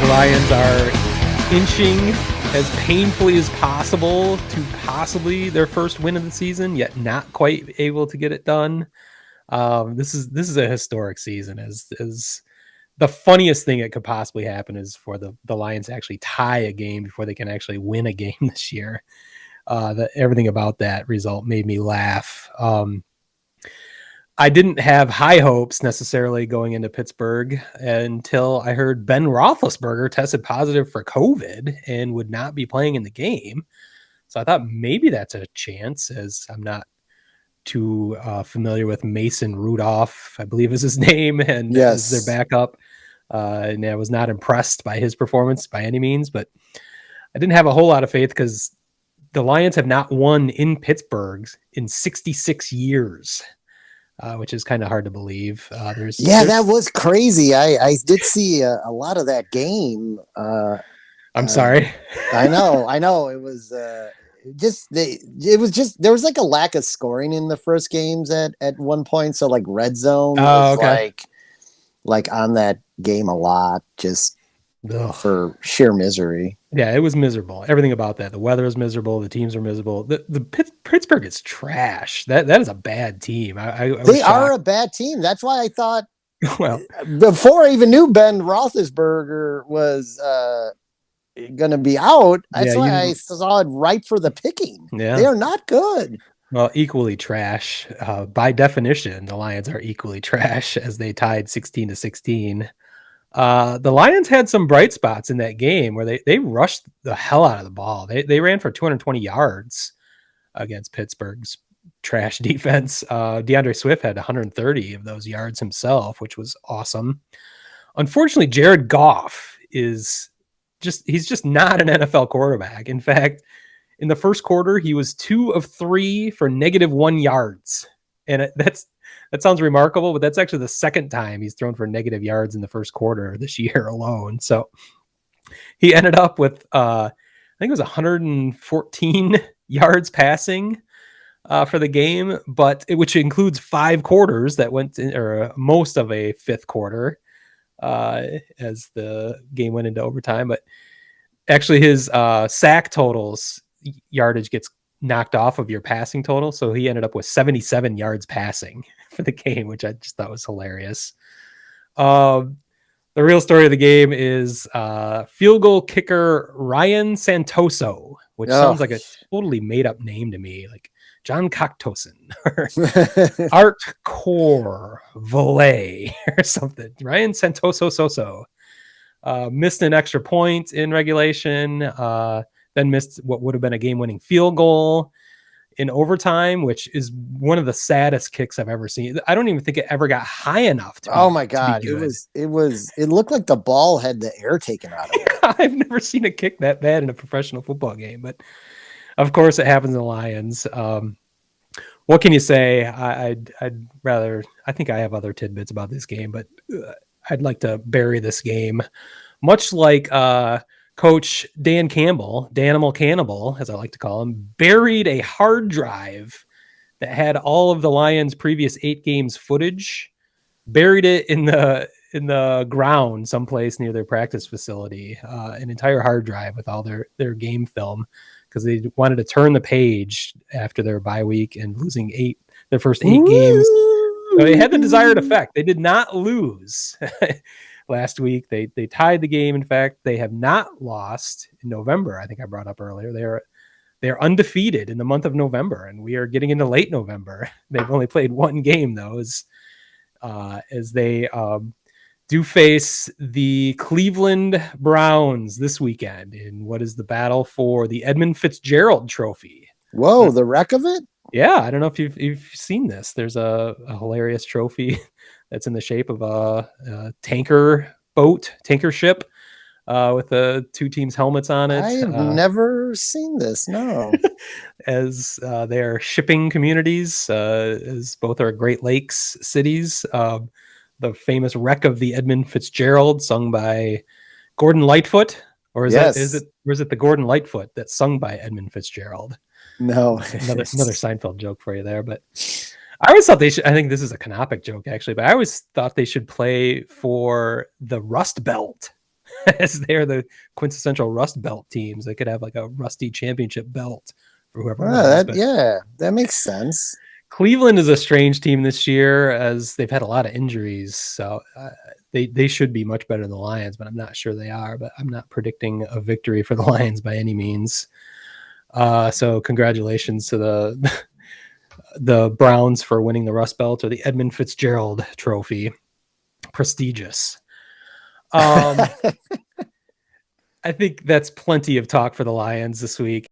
The Lions are inching as painfully as possible to possibly their first win of the season, yet not quite able to get it done. This is a historic season. As the funniest thing that could possibly happen is for the Lions to actually tie a game before they can actually win a game this year. Everything about that result made me laugh. I didn't have high hopes necessarily going into Pittsburgh until I heard Ben Roethlisberger tested positive for COVID and would not be playing in the game. So I thought maybe that's a chance, as I'm not too familiar with Mason Rudolph, I believe is his name, and as their backup. And I was not impressed by his performance by any means, but I didn't have a whole lot of faith because the Lions have not won in Pittsburgh in 66 years. Which is kind of hard to believe. There's that was crazy. I did see a lot of that game. I'm sorry. I know. It was there was like a lack of scoring in the first games at one point. So like red zone was like on that game a lot, just for sheer misery. Yeah, it was miserable. Everything about that. The weather is miserable. The teams are miserable. The Pittsburgh is trash. That is a bad team. They are a bad team. That's why I thought, well, before I even knew Ben Roethlisberger was going to be out, that's why I saw it ripe for the picking. Yeah. They are not good. Well, equally trash. By definition, the Lions are equally trash as they tied 16-16. The Lions had some bright spots in that game where they rushed the hell out of the ball. They ran for 220 yards against Pittsburgh's trash defense. DeAndre Swift had 130 of those yards himself, which was awesome. Unfortunately, Jared Goff he's just not an NFL quarterback. In fact, in the first quarter, he was 2 of 3 for -1 yards. And that sounds remarkable, but that's actually the second time he's thrown for negative yards in the first quarter this year alone. So he ended up with, I think it was 114 yards passing for the game, which includes 5 quarters that went in, or most of a fifth quarter as the game went into overtime. But actually his sack totals yardage gets knocked off of your passing total. So he ended up with 77 yards passing for the game, which I just thought was hilarious. The real story of the game is field goal kicker Ryan Santoso, which sounds like a totally made up name to me, like John Cocktoson or Art Core Valet or something. Ryan Santoso missed an extra point in regulation, then missed what would have been a game-winning field goal in overtime, which is one of the saddest kicks I've ever seen. I don't even think it ever got high enough to my God. It looked like the ball had the air taken out of it. I've never seen a kick that bad in a professional football game, but of course it happens in the Lions. What can you say? I'd rather, I think I have other tidbits about this game, but I'd like to bury this game, much like Coach Dan Campbell, Danimal Cannibal, as I like to call him, buried a hard drive that had all of the Lions' previous 8 games footage, buried it in the ground someplace near their practice facility, an entire hard drive with all their game film, because they wanted to turn the page after their bye week and losing their first 8 games. So they had the desired effect. They did not lose. Last week, they tied the game. In fact, they have not lost in November. I think I brought up earlier. They're undefeated in the month of November, and we are getting into late November. They've only played 1 game, though, as they do face the Cleveland Browns this weekend in what is the battle for the Edmund Fitzgerald Trophy. Whoa, the wreck of it? Yeah, I don't know if you've seen this. There's a hilarious trophy that's in the shape of a tanker ship with the 2 teams' helmets on it. I've never seen this, no. As they are shipping communities, as both are Great Lakes cities. The famous wreck of the Edmund Fitzgerald, sung by Gordon Lightfoot, or is it the Gordon Lightfoot that's sung by Edmund Fitzgerald? No, another Seinfeld joke for you there. But I always thought they should. I think this is a canopic joke actually, but I always thought they should play for the Rust Belt as they're the quintessential Rust Belt teams. They could have like a Rusty championship belt for whoever wins. But that makes sense. Cleveland is a strange team this year as they've had a lot of injuries. So they should be much better than the Lions, but I'm not sure they are. But I'm not predicting a victory for the Lions by any means. So congratulations to the Browns for winning the Rust Belt or the Edmund Fitzgerald Trophy. Prestigious. I think that's plenty of talk for the Lions this week.